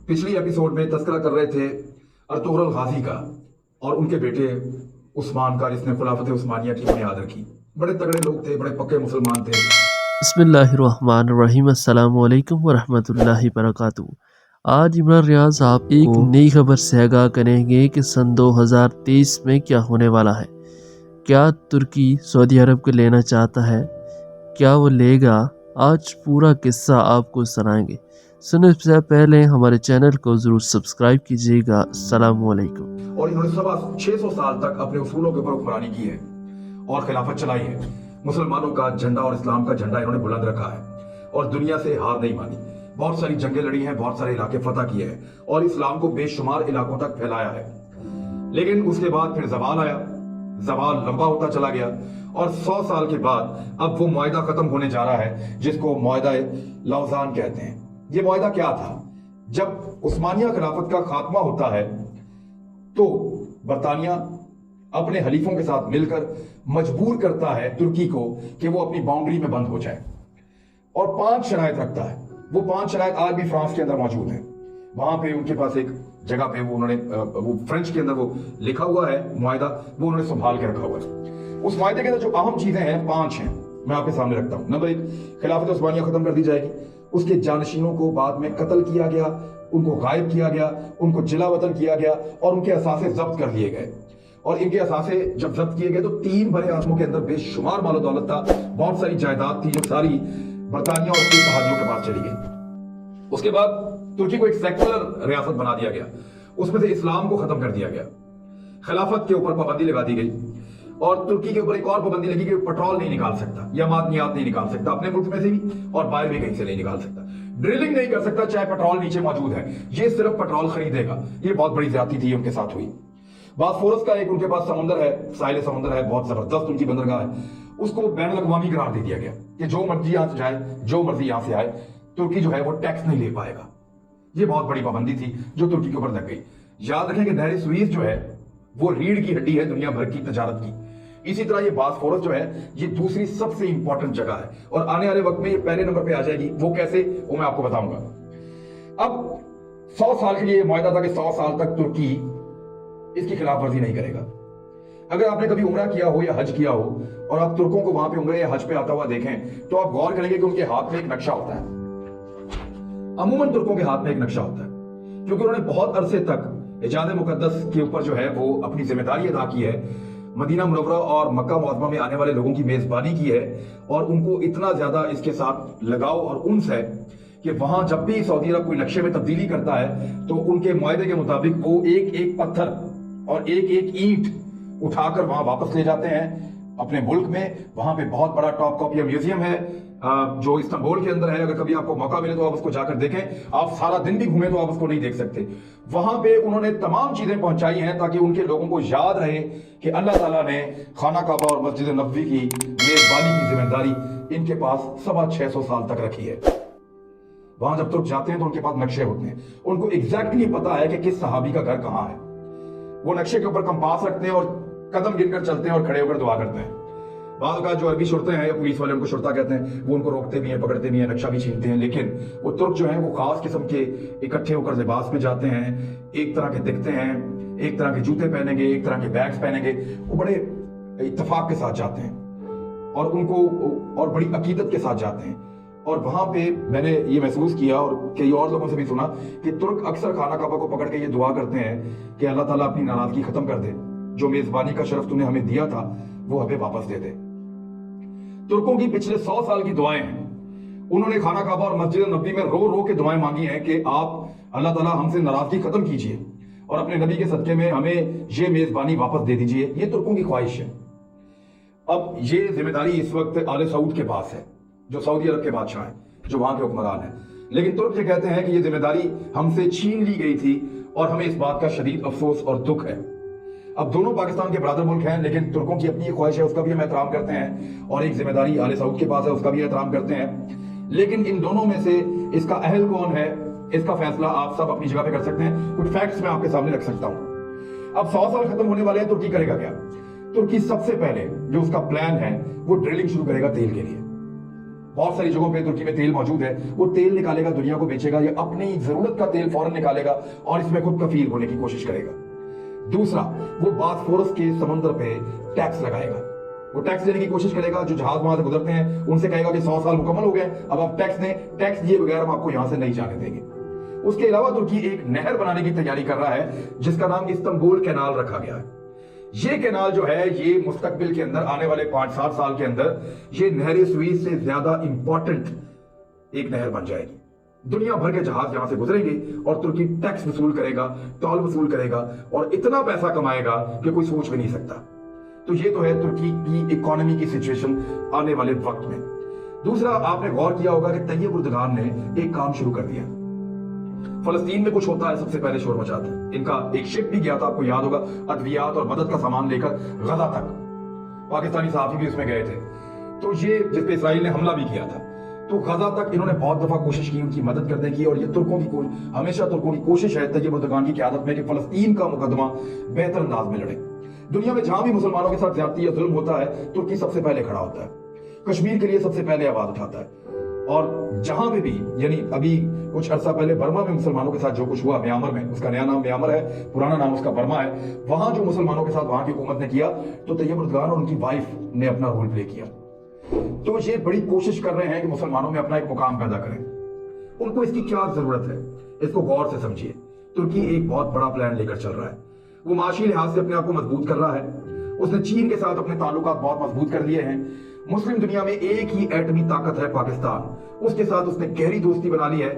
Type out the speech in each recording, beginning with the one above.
पिछली एपिसोड में तस्करा कर रहे थे अर्तुगरुल गाजी का और उनके बेटे उस्मान का, जिसने खिलाफत उस्मानिया की बुनियाद रखी। बड़े तगड़े लोग थे, बड़े पक्के मुसलमान थे। बिस्मिल्लाहिर्रहमानिर्रहीम, अस्सलामु अलैकुम वरहमतुल्लाहि वबरकातुहू। आज इमरान रियाज आपको एक नई खबर से आगाह करेंगे कि सन 2023 में क्या होने वाला है। क्या तुर्की सऊदी अरब को लेना चाहता है? क्या वो लेगा? आज पूरा किस्सा आपको सुनाएंगे। सुनने से पहले हमारे चैनल को जरूर सब्सक्राइब कीजिएगा। अस्सलामु अलैकुम। और इन्होंने 600 साल तक अपने उसूलों के ऊपर हुक्मरानी की है और खिलाफत चलाई है। मुसलमानों का झंडा और इस्लाम का झंडा इन्होंने बुलंद रखा है और दुनिया से हार नहीं मानी। बहुत सारी जंगें लड़ी हैं, बहुत सारे इलाके फतह किए हैं और इस्लाम को बेशुमार इलाकों तक फैलाया है। लेकिन उसके बाद फिर ज़वाल आया, ज़वाल लंबा होता चला गया और 100 साल के बाद अब वो मुआहिदा खत्म होने जा रहा है, जिसको मुआहिदा लौज़ान कहते हैं। ये मुआहिदा क्या था? जब उस्मानिया खिलाफत का खात्मा होता है तो बरतानिया अपने हलीफों के साथ मिलकर मजबूर करता है तुर्की को कि वो अपनी बाउंड्री में बंद हो जाए और 5 शराइत रखता है। वो 5 शराइत आज भी फ्रांस के अंदर मौजूद हैं। वहां पे उनके पास एक जगह पे वो फ्रेंच के अंदर वो लिखा हुआ है मुआहिदा, वो उन्होंने संभाल के रखा हुआ है। उस मुआहिदे के अंदर जो अहम चीजें हैं 5 हैं, मैं आपके सामने रखता हूं। नंबर 1, खिलाफत उस्मानिया खत्म कर दी जाएगी। उसके जानशीनों को बाद में कत्ल किया गया, उनको गायब किया गया, उनको जिला वतन किया गया और उनके असासे जब्त कर लिए गए। और इनके असासे जब जब्त किए गए तो 3 बड़े आजमों के अंदर बेशुमार मालो दौलत था, बहुत सारी जायदाद थी जो सारी बरतानिया और उसके बहादियों के पास चली गई। उसके बाद तुर्की को एक सेक्युलर रियासत बना दिया गया, उसमें से इस्लाम को खत्म कर दिया गया। खिलाफत के ऊपर पाबंदी लगा दी गई और तुर्की के ऊपर एक और पाबंदी लगी कि पेट्रोल नहीं निकाल सकता या मादनियात नहीं निकाल सकता, अपने मुल्क में से भी और बाहर भी कहीं से नहीं निकाल सकता। ड्रिलिंग नहीं कर सकता चाहे पेट्रोल नीचे मौजूद है, ये सिर्फ पेट्रोल खरीदेगा। ये बहुत बड़ी ज्यादती थी उनके साथ हुई। बासफोरस का एक उनके पास समुंदर है, साहिल समुंदर है, बहुत जबरदस्त उनकी बंदरगाह है, उसको बैन अल-अक़वामी करार दे दिया गया कि जो मर्जी यहां से जाए, जो मर्जी यहां से आए, तुर्की जो है वो टैक्स नहीं ले पाएगा। ये बहुत बड़ी पाबंदी थी जो तुर्की के ऊपर लग गई। याद रखें कि नहर सुएज जो है वो रीढ़ की हड्डी है दुनिया भर की तजारत की। इसी तरह ये बासफोरस जो है ये दूसरी सबसे इंपॉर्टेंट जगह है और आने वाले वक्त में ये पहले नंबर पे आ जाएगी। वो कैसे, वो मैं आपको बताऊंगा। अब 100 साल के लिए मुआहिदा था कि 100 साल तक तुर्की इसकी खिलाफ वर्जी नहीं करेगा। अगर आपने कभी उम्रा किया हो या हज किया हो और आप तुर्कों को वहां पे उम्रे या हज पे आता हुआ देखें तो आप गौर करेंगे कि उनके हाथ में एक नक्शा होता है। अमूमन तुर्कों के हाथ में एक नक्शा होता है क्योंकि उन्होंने बहुत अरसे तक हिजाज़ मुक़द्दस के ऊपर जो है वो अपनी जिम्मेदारी अदा की है, मदीना मुनव्वरा और मक्का मुअज़्ज़मा में आने वाले लोगों की मेजबानी की है और उनको इतना ज्यादा इसके साथ लगाव और उन्स है कि वहां जब भी सऊदी अरब कोई नक्शे में तब्दीली करता है तो उनके मुआहिदे के मुताबिक वो एक एक पत्थर और एक एक ईंट उठाकर वहां वापस ले जाते हैं अपने मुल्क में। वहां पे बहुत बड़ा टॉप कॉपिया म्यूजियम है जो इस्तांबुल के अंदर है। अगर कभी आपको मौका मिले तो आप उसको जाकर देखें। आप सारा दिन भी घूमें तो आप उसको नहीं देख सकते। वहां पे उन्होंने तमाम चीजें पहुंचाई हैं ताकि उनके लोगों को याद रहे कि अल्लाह ताला ने खाना काबा और मस्जिद नबवी की मेजबानी की जिम्मेदारी इनके पास 650 साल तक रखी है। वहां जब तुर्क जाते हैं तो उनके पास नक्शे होते हैं, उनको एग्जैक्टली पता है कि किस सहाबी का घर कहां है। वो नक्शे के ऊपर कंपास रखते हैं और कदम गिनकर चलते हैं और खड़े होकर दुआ करते हैं। बाद का जो अरबी शुरते हैं या पुलिस वाले, उनको शुरता कहते हैं, वो उनको रोकते भी हैं, पकड़ते भी हैं, नक्शा भी छीनते हैं। लेकिन वो तुर्क जो हैं वो खास किस्म के इकट्ठे होकर लिबास में जाते हैं, एक तरह के दिखते हैं, एक तरह के जूते पहनेंगे, एक तरह के बैग्स पहनेंगे। वो बड़े इत्तेफाक के साथ जाते हैं और उनको और बड़ी अकीदत के साथ जाते हैं। और वहां पे मैंने ये महसूस किया और कई और लोगों से भी सुना कि तुर्क अक्सर खाना काबा को पकड़ के ये दुआ करते हैं कि अल्लाह ताला अपनी नाराजगी खत्म कर दे, जो मेजबानी का शरफ तूने हमें दिया था वो हमें वापस दे दे। तुर्कों की पिछले 100 साल की दुआएं हैं। उन्होंने खाना काबा और मस्जिद नबी में रो रो के दुआएं मांगी हैं कि आप अल्लाह ताला हमसे नाराजगी खत्म कीजिए और अपने नबी के सदके में हमें ये मेजबानी वापस दे दीजिए। ये तुर्कों की ख्वाहिश है। अब ये जिम्मेदारी इस वक्त आले सऊद के पास है, जो सऊदी अरब के बादशाह हैं, जो वहां के हुक्मरान हैं। लेकिन तुर्क ये कहते हैं कि ये जिम्मेदारी हमसे छीन ली गई थी और हमें इस बात का शदीद अफसोस और दुख है। अब दोनों पाकिस्तान के बरादर मुल्क हैं, लेकिन तुर्कों की अपनी एक ख्वाहिश है, उसका भी हम एहतराम करते हैं, और एक जिम्मेदारी आले सऊद के पास है, उसका भी एहतराम करते हैं। लेकिन इन दोनों में से इसका अहल कौन है, इसका फैसला आप सब अपनी जगह पे कर सकते हैं। कुछ फैक्ट्स मैं आपके सामने रख सकता हूं। अब 100 साल खत्म होने वाले हैं, तुर्की करेगा क्या? तुर्की सबसे पहले जो उसका प्लान है वो ड्रिलिंग शुरू करेगा तेल के लिए। बहुत सारी जगहों पे तुर्की में तेल मौजूद है, वो तेल निकालेगा, दुनिया को बेचेगा, या अपनी जरूरत का तेल फौरन निकालेगा और इसमें खुद कफील होने की कोशिश करेगा। दूसरा, वो बासफोरस के समुद्र पे टैक्स लगाएगा, वो टैक्स लेने की कोशिश करेगा। जो जहाज वहां से गुजरते हैं उनसे कहेगा कि 100 साल मुकम्मल हो गए, अब आप टैक्स दें, टैक्स दिए बगैर हम आपको यहां से नहीं जाने देंगे। उसके अलावा तुर्की एक नहर बनाने की तैयारी कर रहा है जिसका नाम इस्तांबुल कैनाल रखा गया है। ये कैनाल जो है ये मुस्तकबिल के अंदर आने वाले 5-7 साल के अंदर ये नहर सुएज से ज्यादा इंपॉर्टेंट एक नहर बन जाएगी। दुनिया भर के जहाज यहां से गुजरेंगे और तुर्की टैक्स वसूल करेगा, टोल वसूल करेगा और इतना पैसा कमाएगा कि कोई सोच भी नहीं सकता। तो ये तो है तुर्की की इकोनॉमी की सिचुएशन आने वाले वक्त में। दूसरा, आपने गौर किया होगा कि तैयब उर्दगान ने एक काम शुरू कर दिया। फलस्तीन में कुछ होता है सबसे पहले शोर मचाते हैं। इनका एक शिप भी गया था, आपको याद होगा, अद्वियात और मदद का सामान लेकर गजा तक। पाकिस्तानी सहाफी भी उसमें गए थे। तो ये जिस पे इसराइल ने हमला भी किया था, तो गजा तक इन्होंने बहुत दफा कोशिश की उनकी मदद करने की। और ये तुर्कों की हमेशा तुर्कों की कोशिश है तैयब उर्दगान की क़यादत में कि फलस्तीन का मुकदमा बेहतर अंदाज में लड़े। दुनिया में जहां भी मुसलमानों के साथ ज्यादती या जुल्म होता है, तुर्की सबसे पहले खड़ा होता है, कश्मीर के लिए सबसे पहले आवाज उठाता है। और जहां पे भी, यानी अभी कुछ अरसा पहले बर्मा में मुसलमानों के साथ जो कुछ हुआ, म्यांमार में, उसका नया नाम म्यांमार है, पुराना नाम उसका बर्मा है, वहां जो मुसलमानों के साथ वहां की हुकूमत ने किया, तो तैयब उर्दगान और उनकी वाइफ ने अपना रोल प्ले किया। तो ये बड़ी कोशिश कर रहे हैं कि मुसलमानों में अपना एक मुकाम पैदा करें। उनको इसकी क्या जरूरत है, इसको गौर से समझिए। तुर्की एक बहुत बड़ा प्लान लेकर चल रहा है। वो माशी लिहाज से अपने आप को मजबूत कर रहा है। उसने चीन के साथ अपने ताल्लुकात बहुत मजबूत कर लिए हैं। मुस्लिम दुनिया में एक ही एटमी ताकत है, पाकिस्तान, उसके साथ उसने गहरी दोस्ती बना ली है।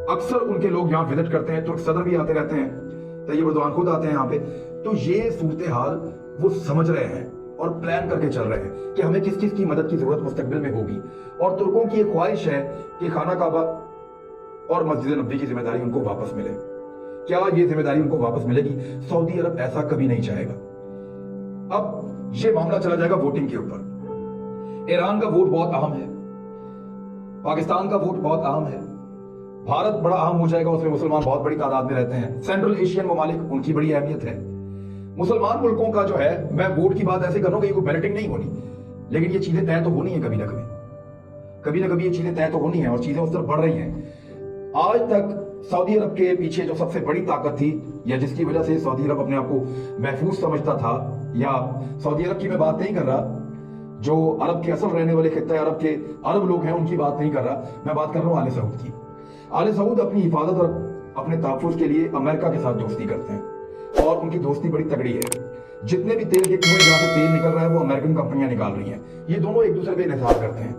अक्सर उनके लोग यहाँ विजिट करते हैं, तुर्क सदर भी आते रहते हैं, तैयब उर्दगान खुद आते हैं यहाँ पे। तो ये सूरत हाल वो समझ रहे हैं और प्लान करके चल रहे हैं कि हमें किस किस की मदद की जरूरत मुस्तकबिल में होगी। और तुर्कों की एक ख्वाहिश है कि खाना काबा और मस्जिद नबी की जिम्मेदारी उनको वापस मिले। क्या ये जिम्मेदारी उनको वापस मिलेगी? सऊदी अरब ऐसा कभी नहीं चाहेगा। अब ये मामला चला जाएगा वोटिंग के ऊपर। ईरान का वोट बहुत अहम है, पाकिस्तान का वोट बहुत अहम है, भारत बड़ा अहम हो जाएगा, उसमें मुसलमान बहुत बड़ी तादाद में रहते हैं, सेंट्रल एशियन ममालिक, उनकी बड़ी अहमियत है। मुसलमान मुल्कों का जो है, मैं वोट की बात ऐसे करूं कि कोई बैलेटिंग नहीं होनी, लेकिन ये चीजें तय तो होनी है, कभी ना कभी ये चीजें तय तो होनी है और चीजें उस तरफ बढ़ रही हैं। आज तक सऊदी अरब के पीछे जो सबसे बड़ी ताकत थी, या जिसकी वजह से सऊदी अरब अपने आप को महफूज समझता था, या सऊदी अरब की मैं बात नहीं कर रहा, जो अरब के असल रहने वाले खित्ते अरब के अरब लोग हैं उनकी बात नहीं कर रहा, मैं बात कर रहा हूं आले सऊद की। आले सऊद अपनी हिफाजत और अपने तहफ़्फ़ुज़ के लिए अमेरिका के साथ दोस्ती करते हैं और उनकी दोस्ती बड़ी तगड़ी है। जितने भी तेल के कुएं जहां से तेल निकल रहा है वो अमेरिकन कंपनियां निकाल रही हैं। ये दोनों एक दूसरे पे इन्हिसार करते हैं,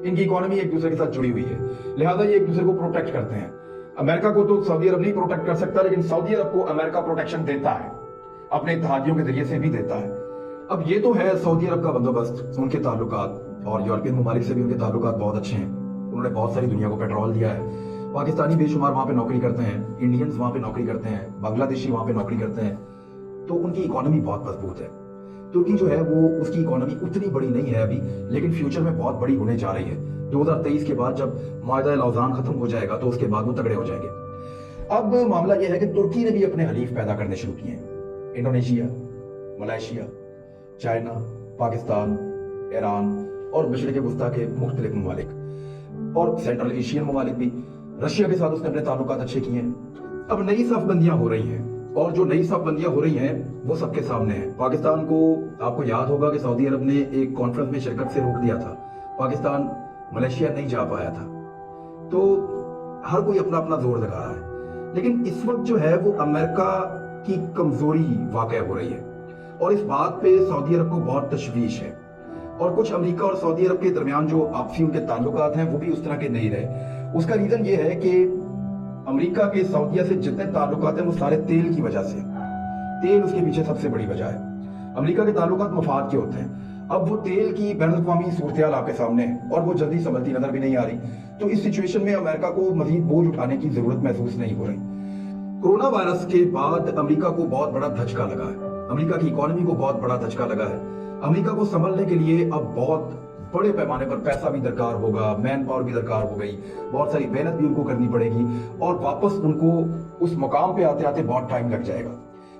इनकी इकोनॉमी एक दूसरे के साथ जुड़ी हुई है, लिहाजा ये एक दूसरे को प्रोटेक्ट करते हैं। अमेरिका को तो सऊदी अरब नहीं प्रोटेक्ट कर सकता, लेकिन सऊदी अरब को अमेरिका प्रोटेक्शन देता है, अपने इत्तेहादियों के जरिए से भी देता है। अब ये तो है सऊदी अरब का बंदोबस्त, उनके ताल्लुकात, और यूरोपियन ममालिक से भी उनके ताल्लुकात बहुत अच्छे हैं। उन्होंने बहुत सारी दुनिया को पेट्रोल दिया है। पाकिस्तानी बेशुमार वहां पे नौकरी करते हैं, इंडियंस वहां पे नौकरी करते हैं, बांग्लादेशी वहां पे नौकरी करते हैं, तो उनकी इकोनॉमी बहुत मजबूत है। तुर्की जो है वो, उसकी इकोनॉमी उतनी बड़ी नहीं है अभी, लेकिन फ्यूचर में बहुत बड़ी होने जा रही है। 2023 के बाद जब माहिदा लौज़ान खत्म हो जाएगा तो उसके बाद वो तगड़े हो जाएंगे। अब मामला यह है कि तुर्की ने भी अपने हलीफ पैदा करने शुरू किए हैं। Indonesia, Malaysia, China, Pakistan, Iran और मशरिक़ वस्ता के मुख्तलिफ ममालिक और सेंट्रल एशियन ममालिक भी। रशिया के साथ उसने अपने ताल्लुकात अच्छे किए हैं। अब नई सफबंदियां हो रही हैं, और जो नई सफबंदियां हो रही हैं वो सबके सामने है। पाकिस्तान को, आपको याद होगा कि सऊदी अरब ने एक कॉन्फ्रेंस में शिरकत से रोक दिया था, पाकिस्तान मलेशिया नहीं जा पाया था। तो हर कोई अपना अपना जोर लगा रहा है, लेकिन इस वक्त जो है वो अमेरिका की कमजोरी वाक़ हो रही है और इस बात पे सऊदी अरब को बहुत तशवीश है। और कुछ अमेरिका और सऊदी अरब के दरमियान जो आपसी उनके ताल्लुकात हैं वो भी उस तरह के नहीं रहे। उसका रीजन ये है कि अमेरिका के सऊदीया से जितने ताल्लुकात हैं वो सारे तेल की वजह से, तेल उसके पीछे सबसे बड़ी वजह है। अमेरिका के ताल्लुकात मफाद के होते हैं। अब वो तेल की बैनुल-अक़वामी सूरत-ए-हाल आपके सामने है और वो जल्दी संभलती नजर भी नहीं आ रही। तो इस सिचुएशन में अमेरिका को मजीद बोझ उठाने की जरूरत महसूस नहीं हो रही। कोरोना वायरस के बाद अमेरिका को बहुत बड़ा धचका लगा है, अमेरिका की इकोनॉमी को बहुत बड़ा धचका लगा है। अमेरिका को संभलने के लिए अब बहुत बड़े पैमाने पर पैसा भी दरकार होगा, मैन पावर भी दरकार हो गई, बहुत सारी मेहनत भी उनको करनी पड़ेगी और वापस उनको उस मुकाम पे आते आते बहुत टाइम लग जाएगा।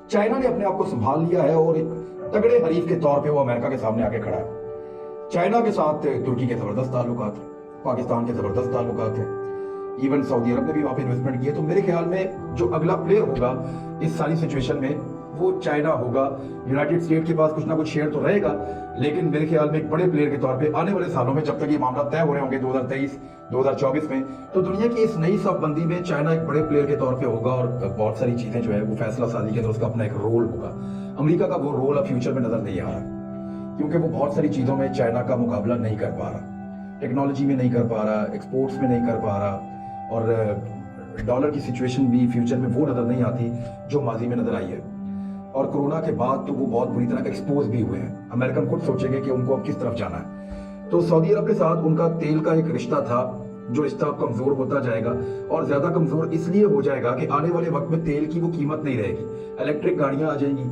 चाइना ने अपने आप को संभाल लिया है और एक तगड़े हरीफ के तौर पे वो अमेरिका के सामने आके खड़ा है। चाइना के साथ तुर्की के जबरदस्त ताल्लुकात, पाकिस्तान के ज़बरदस्त ताल्लुकात हैं। इवन सऊदी अरब ने भी वहाँ पे इन्वेस्टमेंट की है। तो मेरे ख्याल में जो अगला प्लेयर होगा इस सारी सिचुएशन में वो चाइना होगा। यूनाइटेड स्टेट के पास कुछ ना कुछ शेयर तो रहेगा, लेकिन मेरे ख्याल में एक बड़े प्लेयर के तौर पे आने वाले सालों में, जब तक ये मामला तय हो रहे होंगे 2023 2024 में, तो दुनिया की इस नई शबबंदी में चाइना एक बड़े प्लेयर के तौर पे होगा और बहुत सारी चीजें जो है वो फैसला साजी के अंदर उसका अपना एक रोल होगा। अमेरिका का वो रोल अब फ्यूचर में नजर नहीं आ रहा, क्योंकि वो बहुत सारी चीजों में चाइना का मुकाबला नहीं कर पा रहा, टेक्नोलॉजी में नहीं कर पा रहा, एक्सपोर्ट्स में नहीं कर पा रहा, और डॉलर की सिचुएशन भी फ्यूचर में वो नजर नहीं आती जो माजी में नजर आई है। और कोरोना के बाद तो वो बहुत बुरी तरह एक्सपोज भी हुए हैं। अमेरिकन खुद सोचेंगे कि उनको अब किस तरफ जाना है। तो सऊदी अरब के साथ उनका तेल का एक रिश्ता था, जो रिश्ता अब कमजोर होता जाएगा, और ज्यादा कमजोर इसलिए हो जाएगा कि आने वाले वक्त में तेल की वो कीमत नहीं रहेगी। इलेक्ट्रिक गाड़ियां आ जाएंगी,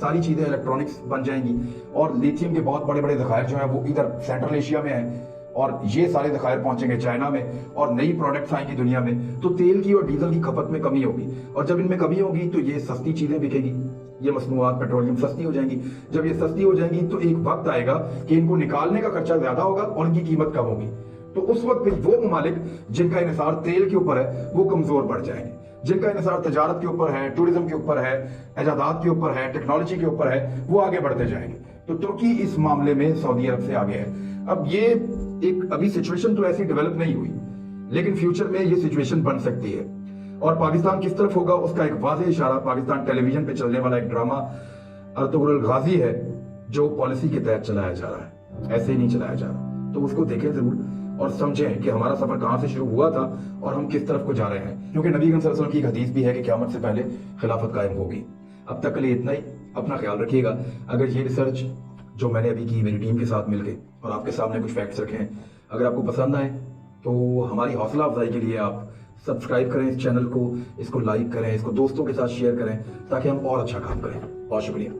सारी चीजें इलेक्ट्रॉनिक्स बन जाएंगी, और लिथियम के बहुत बड़े बड़े ज़खायर जो है वो इधर सेंट्रल एशिया में है, और ये सारे ज़खायर पहुंचेंगे चाइना में, और नई प्रोडक्ट्स आएंगी दुनिया में। तो तेल की और डीजल की खपत में कमी होगी, और जब इनमें कमी होगी तो ये सस्ती चीजें बिकेगी, ये मसनूआत पेट्रोलियम सस्ती हो जाएंगी। जब ये सस्ती हो जाएंगी तो एक वक्त आएगा कि इनको निकालने का खर्चा ज्यादा होगा और इनकी कीमत कम होगी। तो उस वक्त फिर वो ममालिक जिनका इन्हिसार तेल के ऊपर है वो कमजोर पड़ जाएंगे, जिनका इन्हिसार तजारत के ऊपर है, टूरिज्म के ऊपर है, इजादात के ऊपर है, टेक्नोलॉजी के ऊपर है, वो आगे बढ़ते जाएंगे। तो तुर्की इस मामले में सऊदी अरब से आगे है। अब ये एक अभी सिचुएशन तो ऐसी डेवलप नहीं हुई, लेकिन फ्यूचर में ये सिचुएशन बन सकती है। और पाकिस्तान किस तरफ होगा उसका एक वाज़ेह इशारा पाकिस्तान टेलीविजन पे चलने वाला एक ड्रामा अर्तुगरुल गाजी है, जो पॉलिसी के तहत चलाया जा रहा है, ऐसे ही नहीं चलाया जा रहा। तो उसको देखें जरूर और समझें कि हमारा सफर कहां से शुरू हुआ था और हम किस तरफ को जा रहे हैं, क्योंकि नबी सल्लल्लाहु अलैहि वसल्लम की एक हदीस भी है कि क़यामत से पहले खिलाफत कायम होगी। अब तक के लिए इतना ही, अपना ख्याल रखिएगा। अगर ये रिसर्च जो मैंने अभी की मेरी टीम के साथ मिलकर और आपके सामने कुछ फैक्ट्स रखे हैं, अगर आपको पसंद आए तो हमारी हौसला अफजाई के लिए आप सब्सक्राइब करें इस चैनल को, इसको लाइक करें, इसको दोस्तों के साथ शेयर करें, ताकि हम और अच्छा काम करें। बहुत शुक्रिया।